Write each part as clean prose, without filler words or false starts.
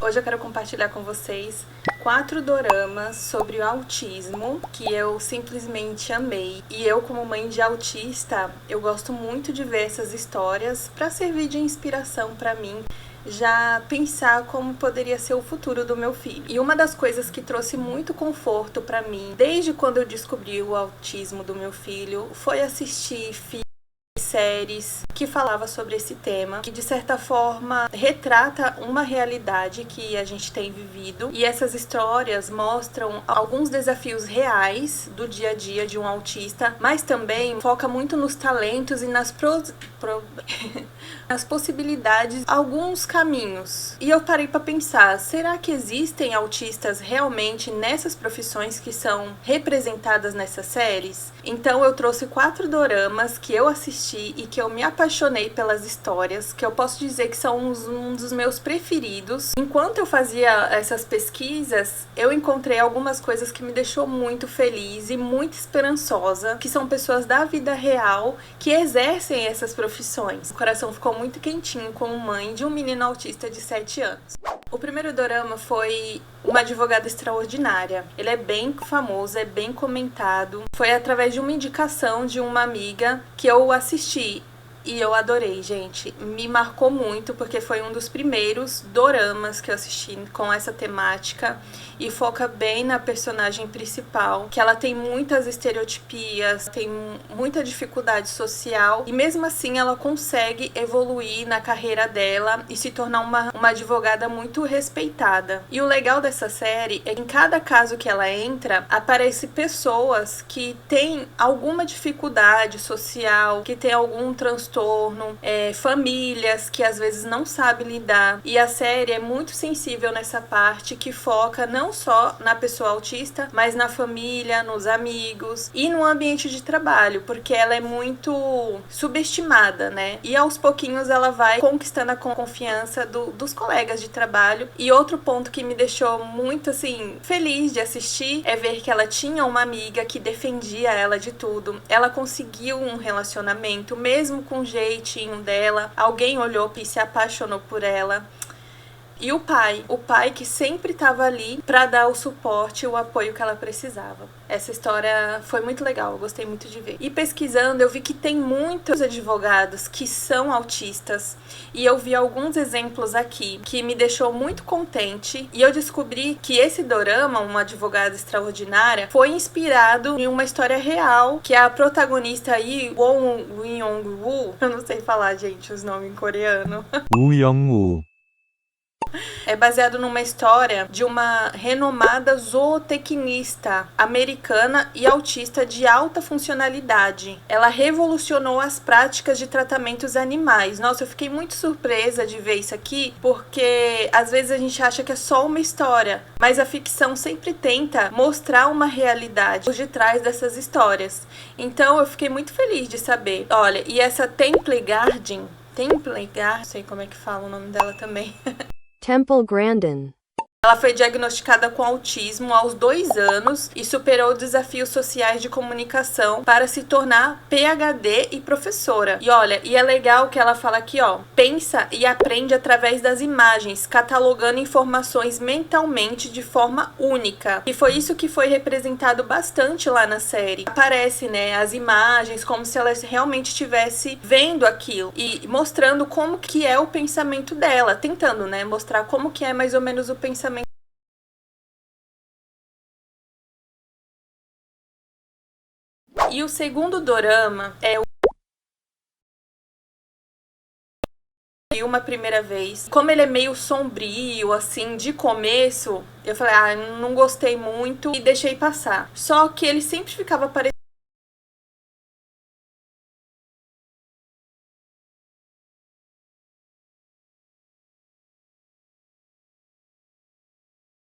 Hoje eu quero compartilhar com vocês 4 doramas sobre o autismo que eu simplesmente amei. E eu, como mãe de autista, eu gosto muito de ver essas histórias para servir de inspiração para mim, já pensar como poderia ser o futuro do meu filho. E uma das coisas que trouxe muito conforto para mim, desde quando eu descobri o autismo do meu filho, foi assistir séries que falava sobre esse tema, que de certa forma retrata uma realidade que a gente tem vivido, e essas histórias mostram alguns desafios reais do dia a dia de um autista, mas também foca muito nos talentos e nas nas possibilidades, alguns caminhos. E eu parei para pensar, será que existem autistas realmente nessas profissões que são representadas nessas séries? Então eu trouxe 4 doramas que eu assisti e que eu me apaixonei pelas histórias, que eu posso dizer que são um dos meus preferidos. Enquanto eu fazia essas pesquisas, eu encontrei algumas coisas que me deixou muito feliz e muito esperançosa, que são pessoas da vida real que exercem essas profissões. O coração ficou muito quentinho como mãe de um menino autista de 7 anos. O primeiro dorama foi Uma Advogada Extraordinária. Ele é bem famoso, é bem comentado. Foi através de uma indicação de uma amiga que eu assisti. E eu adorei, gente. Me marcou muito, porque foi um dos primeiros doramas que eu assisti com essa temática. E foca bem na personagem principal, que ela tem muitas estereotipias, tem muita dificuldade social. E mesmo assim ela consegue evoluir na carreira dela e se tornar uma advogada muito respeitada. E o legal dessa série é que em cada caso que ela entra, aparecem pessoas que têm alguma dificuldade social, que têm algum transtorno, famílias que às vezes não sabem lidar. E a série é muito sensível nessa parte, que foca não só na pessoa autista, mas na família, nos amigos e no ambiente de trabalho, porque ela é muito subestimada, né? E aos pouquinhos ela vai conquistando a confiança dos colegas de trabalho. E outro ponto que me deixou muito, assim, feliz de assistir é ver que ela tinha uma amiga que defendia ela de tudo. Ela conseguiu um relacionamento, mesmo com o jeitinho dela. Alguém olhou e se apaixonou por ela. E o pai que sempre estava ali para dar o suporte e o apoio que ela precisava. Essa história foi muito legal, eu gostei muito de ver. E pesquisando, eu vi que tem muitos advogados que são autistas, e eu vi alguns exemplos aqui que me deixou muito contente, e eu descobri que esse dorama, Uma Advogada Extraordinária, foi inspirado em uma história real, que a protagonista aí, Won Young-woo, eu não sei falar, gente, os nomes em coreano. Woo Young-woo. É baseado numa história de uma renomada zootecnista americana e autista de alta funcionalidade. Ela revolucionou as práticas de tratamentos animais. Nossa, eu fiquei muito surpresa de ver isso aqui, porque às vezes a gente acha que é só uma história, mas a ficção sempre tenta mostrar uma realidade por detrás dessas histórias. Então eu fiquei muito feliz de saber. Olha, e essa Temple Garden, não sei como é que fala o nome dela também. Temple Grandin. Ela foi diagnosticada com autismo aos 2 anos e superou desafios sociais de comunicação para se tornar PhD e professora. E olha, e é legal que ela fala aqui, ó, pensa e aprende através das imagens, catalogando informações mentalmente de forma única. E foi isso que foi representado bastante lá na série. Aparece, né, as imagens como se ela realmente estivesse vendo aquilo e mostrando como que é o pensamento dela, tentando, né, mostrar como que é mais ou menos o pensamento. E o segundo dorama é Uma Primeira Vez. Como ele é meio sombrio, assim, de começo, eu falei, não gostei muito e deixei passar. Só que ele sempre ficava aparecendo.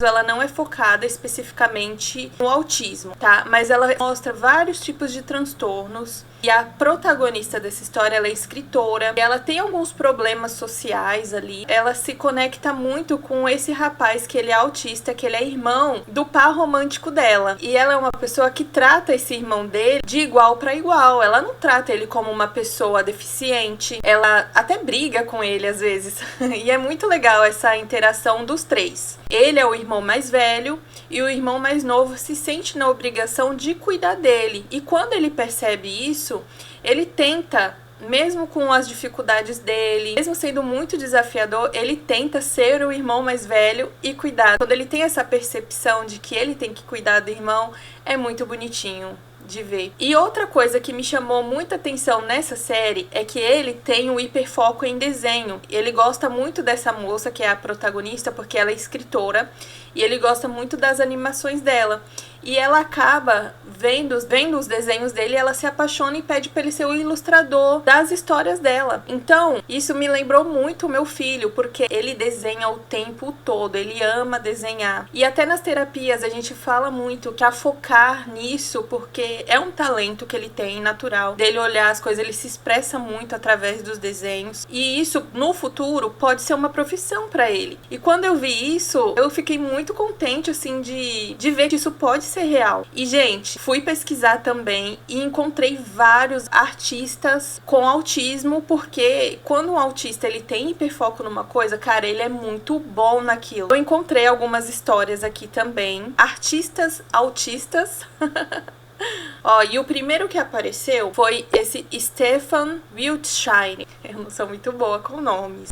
Ela não é focada especificamente no autismo, tá? Mas ela mostra vários tipos de transtornos E a protagonista dessa história, ela é escritora, ela tem alguns problemas sociais ali, ela se conecta muito com esse rapaz que ele é autista, que ele é irmão do par romântico dela. E ela é uma pessoa que trata esse irmão dele de igual para igual, ela não trata ele como uma pessoa deficiente, ela até briga com ele às vezes. E é muito legal essa interação dos três. Ele é o irmão mais velho e o irmão mais novo se sente na obrigação de cuidar dele. E quando ele percebe isso, ele tenta, mesmo com as dificuldades dele, mesmo sendo muito desafiador, ele tenta ser o irmão mais velho e cuidar. Quando ele tem essa percepção de que ele tem que cuidar do irmão, é muito bonitinho de ver. E outra coisa que me chamou muita atenção nessa série é que ele tem um hiperfoco em desenho. Ele gosta muito dessa moça que é a protagonista porque ela é escritora e ele gosta muito das animações dela. E ela acaba vendo os desenhos dele, ela se apaixona e pede para ele ser o ilustrador das histórias dela. Então, isso me lembrou muito o meu filho, porque ele desenha o tempo todo, ele ama desenhar. E até nas terapias a gente fala muito pra focar nisso, porque é um talento que ele tem, natural, dele olhar as coisas, ele se expressa muito através dos desenhos. E isso, no futuro, pode ser uma profissão para ele. E quando eu vi isso, eu fiquei muito contente, assim, de ver que isso pode ser real. E, gente, fui pesquisar também e encontrei vários artistas com autismo, porque quando um autista ele tem hiperfoco numa coisa, cara, ele é muito bom naquilo. Eu encontrei algumas histórias aqui também. Artistas autistas. Ó, e o primeiro que apareceu foi esse Stefan Wiltshire. Eu não sou muito boa com nomes.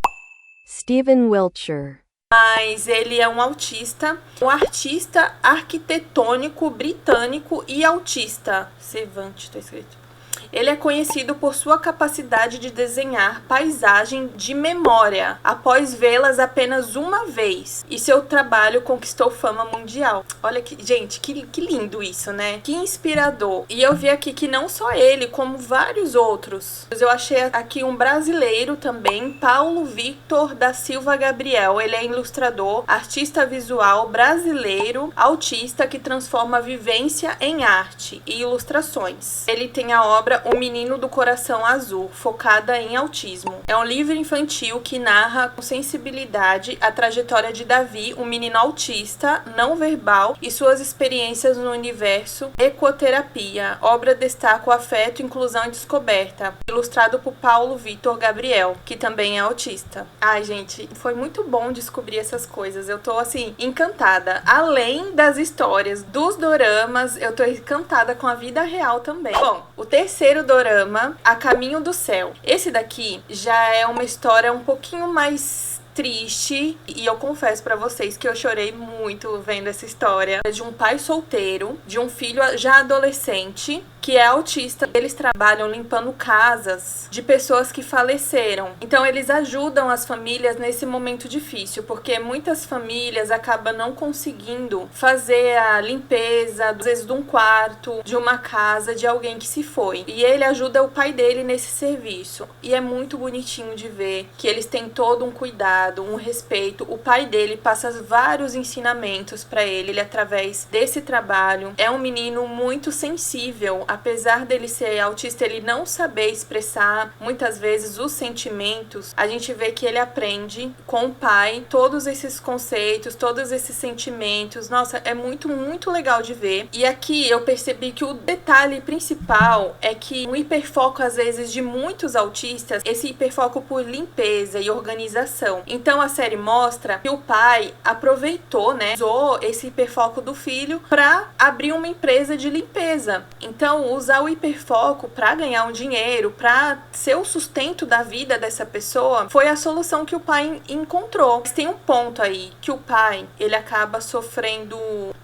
Stephen Wiltshire. Mas ele é um autista, um artista arquitetônico britânico e autista. Cervantes, tá escrito. Ele é conhecido por sua capacidade de desenhar paisagem de memória, após vê-las apenas uma vez, e seu trabalho conquistou fama mundial. Olha que, gente, que lindo isso, né? Que inspirador. E eu vi aqui que não só ele, como vários outros. Eu achei aqui um brasileiro também, Paulo Victor da Silva Gabriel. Ele é ilustrador, artista visual brasileiro, autista que transforma a vivência em arte e ilustrações. Ele tem a obra O Menino do Coração Azul, focada em autismo. É um livro infantil que narra com sensibilidade a trajetória de Davi, um menino autista, não verbal, e suas experiências no universo ecoterapia. Obra destaca o afeto, inclusão e descoberta. Ilustrado por Paulo Victor Gabriel, que também é autista. Ai, gente, foi muito bom descobrir essas coisas. Eu tô, assim, encantada. Além das histórias dos doramas, eu tô encantada com a vida real também. Bom, o terceiro dorama, A Caminho do Céu. Esse daqui já é uma história um pouquinho mais triste, e eu confesso pra vocês que eu chorei muito vendo essa história de um pai solteiro, de um filho já adolescente que é autista. Eles trabalham limpando casas de pessoas que faleceram. Então eles ajudam as famílias nesse momento difícil, porque muitas famílias acabam não conseguindo fazer a limpeza, às vezes de um quarto, de uma casa de alguém que se foi. E ele ajuda o pai dele nesse serviço. E é muito bonitinho de ver que eles têm todo um cuidado, um respeito. O pai dele passa vários ensinamentos para ele através desse trabalho. É um menino muito sensível. Apesar dele ser autista, ele não saber expressar muitas vezes os sentimentos, a gente vê que ele aprende com o pai todos esses conceitos, todos esses sentimentos. Nossa, é muito, muito legal de ver. E aqui eu percebi que o detalhe principal é que o hiperfoco, às vezes, de muitos autistas, esse hiperfoco por limpeza e organização. Então a série mostra que o pai aproveitou, né, usou esse hiperfoco do filho para abrir uma empresa de limpeza. Então, usar o hiperfoco para ganhar um dinheiro, para ser o sustento da vida dessa pessoa, foi a solução que o pai encontrou. Mas tem um ponto aí, que o pai, ele acaba sofrendo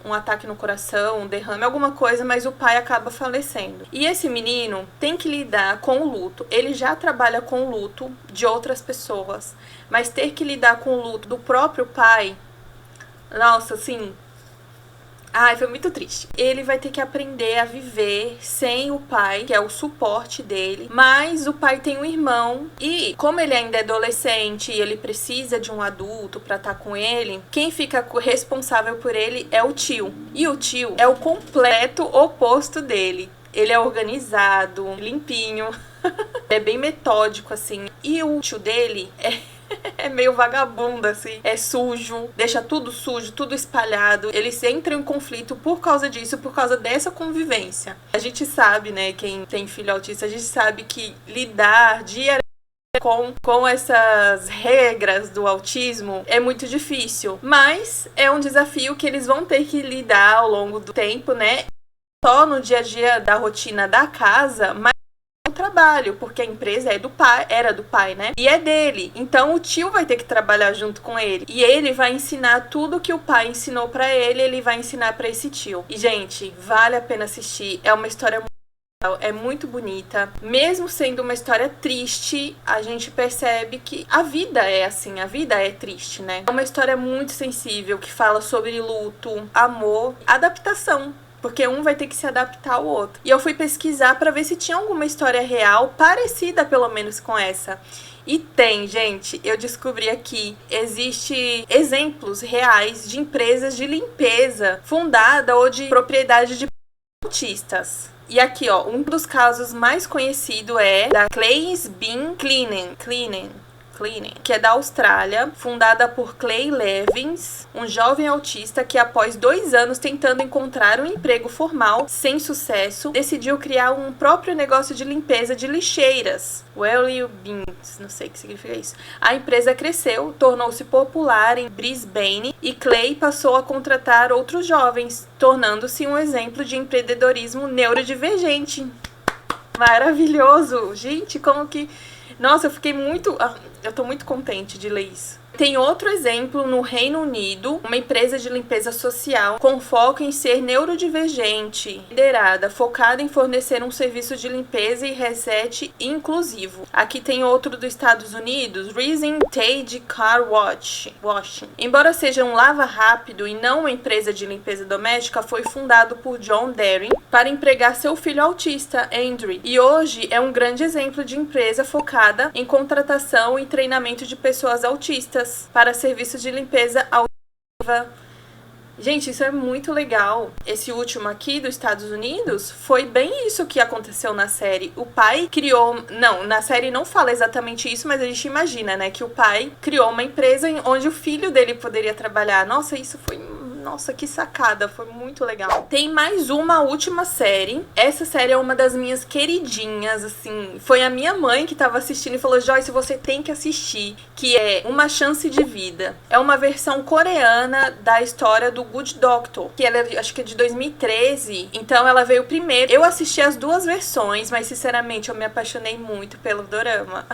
um ataque no coração, um derrame, alguma coisa, mas o pai acaba falecendo. E esse menino tem que lidar com o luto. Ele já trabalha com o luto de outras pessoas, mas ter que lidar com o luto do próprio pai, nossa, assim... Ai, foi muito triste. Ele vai ter que aprender a viver sem o pai, que é o suporte dele. Mas o pai tem um irmão e, como ele ainda é adolescente e ele precisa de um adulto pra estar com ele, quem fica responsável por ele é o tio. E o tio é o completo oposto dele. Ele é organizado, limpinho, é bem metódico, assim. E o tio dele é meio vagabundo, assim. É sujo, deixa tudo sujo, tudo espalhado. Eles entram em conflito por causa disso, por causa dessa convivência. A gente sabe, né, quem tem filho autista, a gente sabe que lidar diariamente com essas regras do autismo é muito difícil. Mas é um desafio que eles vão ter que lidar ao longo do tempo, né? Só no dia a dia da rotina da casa, mas trabalho, porque a empresa era do pai, né? E é dele. Então o tio vai ter que trabalhar junto com ele. E ele vai ensinar tudo que o pai ensinou pra ele, ele vai ensinar pra esse tio. E, gente, vale a pena assistir. É uma história muito legal, é muito bonita. Mesmo sendo uma história triste, a gente percebe que a vida é assim, a vida é triste, né? É uma história muito sensível que fala sobre luto, amor, adaptação. Porque um vai ter que se adaptar ao outro. E eu fui pesquisar pra ver se tinha alguma história real parecida, pelo menos, com essa. E tem, gente. Eu descobri aqui. Existe exemplos reais de empresas de limpeza fundada ou de propriedade de autistas. E aqui, ó, um dos casos mais conhecidos é da Clay's Bin Cleaning, que é da Austrália, fundada por Clay Levins, um jovem autista que, após 2 anos tentando encontrar um emprego formal sem sucesso, decidiu criar um próprio negócio de limpeza de lixeiras. Well Bins, não sei o que significa isso. A empresa cresceu, tornou-se popular em Brisbane e Clay passou a contratar outros jovens, tornando-se um exemplo de empreendedorismo neurodivergente. Maravilhoso! Gente, como que... Nossa, eu tô muito contente de ler isso. Tem outro exemplo no Reino Unido, uma empresa de limpeza social com foco em ser neurodivergente, liderada, focada em fornecer um serviço de limpeza e reset inclusivo. Aqui tem outro dos Estados Unidos, Rising Tide Car Washing. Embora seja um lava rápido e não uma empresa de limpeza doméstica, foi fundado por John Daring para empregar seu filho autista, Andrew. E hoje é um grande exemplo de empresa focada em contratação e treinamento de pessoas autistas para serviços de limpeza auditiva. Gente, isso é muito legal. Esse último aqui dos Estados Unidos foi bem isso que aconteceu na série. O pai criou... Não, na série não fala exatamente isso, mas a gente imagina, né? Que o pai criou uma empresa onde o filho dele poderia trabalhar. Nossa, isso foi... Nossa, que sacada, foi muito legal. Tem mais uma última série. Essa série é uma das minhas queridinhas, assim. Foi a minha mãe que tava assistindo e falou: Joyce, você tem que assistir. Que é Uma Chance de Vida. É uma versão coreana da história do Good Doctor. Que ela, acho que é de 2013. Então ela veio primeiro. Eu assisti as 2 versões, mas sinceramente eu me apaixonei muito pelo dorama.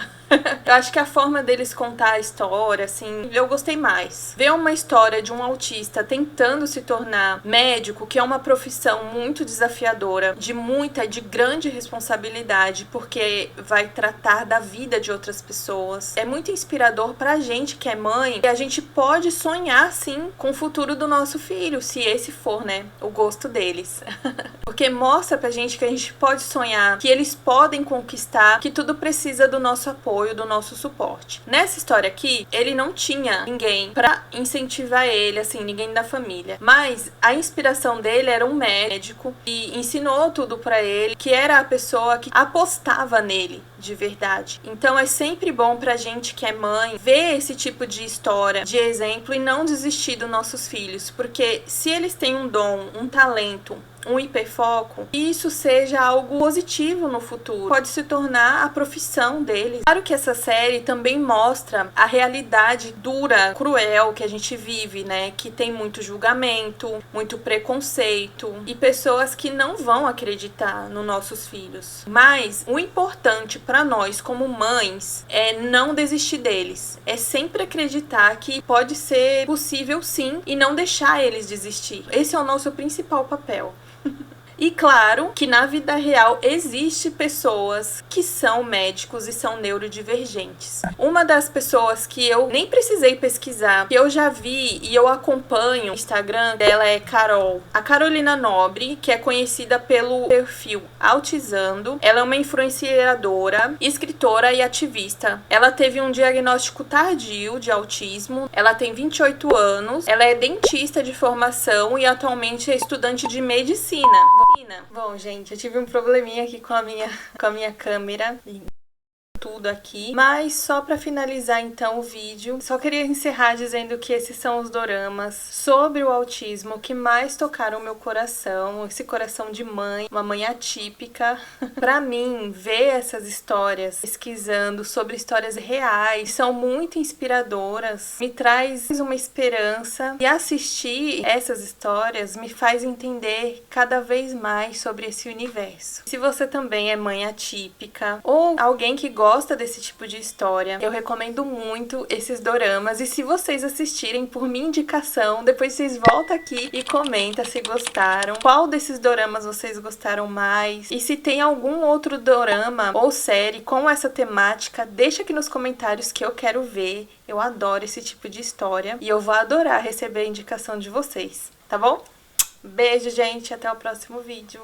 Eu acho que a forma deles contar a história, assim, eu gostei mais. Ver uma história de um autista tentando se tornar médico, que é uma profissão muito desafiadora, de grande responsabilidade, porque vai tratar da vida de outras pessoas. É muito inspirador pra gente que é mãe, e a gente pode sonhar, sim, com o futuro do nosso filho, se esse for, né, o gosto deles. Porque mostra pra gente que a gente pode sonhar, que eles podem conquistar, que tudo precisa do nosso apoio, do nosso suporte. Nessa história aqui, ele não tinha ninguém pra incentivar ele, assim, ninguém da família. Mas a inspiração dele era um médico que ensinou tudo pra ele, que era a pessoa que apostava nele de verdade. Então é sempre bom pra gente que é mãe ver esse tipo de história, de exemplo, e não desistir dos nossos filhos, porque se eles têm um dom, um talento, um hiperfoco, e isso seja algo positivo no futuro, pode se tornar a profissão deles. Claro que essa série também mostra a realidade dura, cruel que a gente vive, né? Que tem muito julgamento, muito preconceito e pessoas que não vão acreditar nos nossos filhos. Mas o importante para nós como mães é não desistir deles, é sempre acreditar que pode ser possível sim e não deixar eles desistir. Esse é o nosso principal papel. E claro que na vida real existe pessoas que são médicos e são neurodivergentes. Uma das pessoas que eu nem precisei pesquisar, que eu já vi e eu acompanho o Instagram dela é Carol. A Carolina Nobre, que é conhecida pelo perfil Autizando. Ela é uma influenciadora, escritora e ativista. Ela teve um diagnóstico tardio de autismo. Ela tem 28 anos. Ela é dentista de formação e atualmente é estudante de medicina. Bom, gente, eu tive um probleminha aqui com a minha câmera. Tudo aqui, mas só pra finalizar então o vídeo, só queria encerrar dizendo que esses são os doramas sobre o autismo que mais tocaram meu coração, esse coração de mãe, uma mãe atípica. Pra mim, ver essas histórias, pesquisando sobre histórias reais, são muito inspiradoras, me traz uma esperança, e assistir essas histórias me faz entender cada vez mais sobre esse universo. Se você também é mãe atípica ou alguém que gosta desse tipo de história, eu recomendo muito esses doramas. E se vocês assistirem por minha indicação, depois vocês voltam aqui e comentam se gostaram, qual desses doramas vocês gostaram mais, e se tem algum outro dorama ou série com essa temática, deixa aqui nos comentários que eu quero ver. Eu adoro esse tipo de história e eu vou adorar receber a indicação de vocês, tá bom? Beijo, gente, até o próximo vídeo.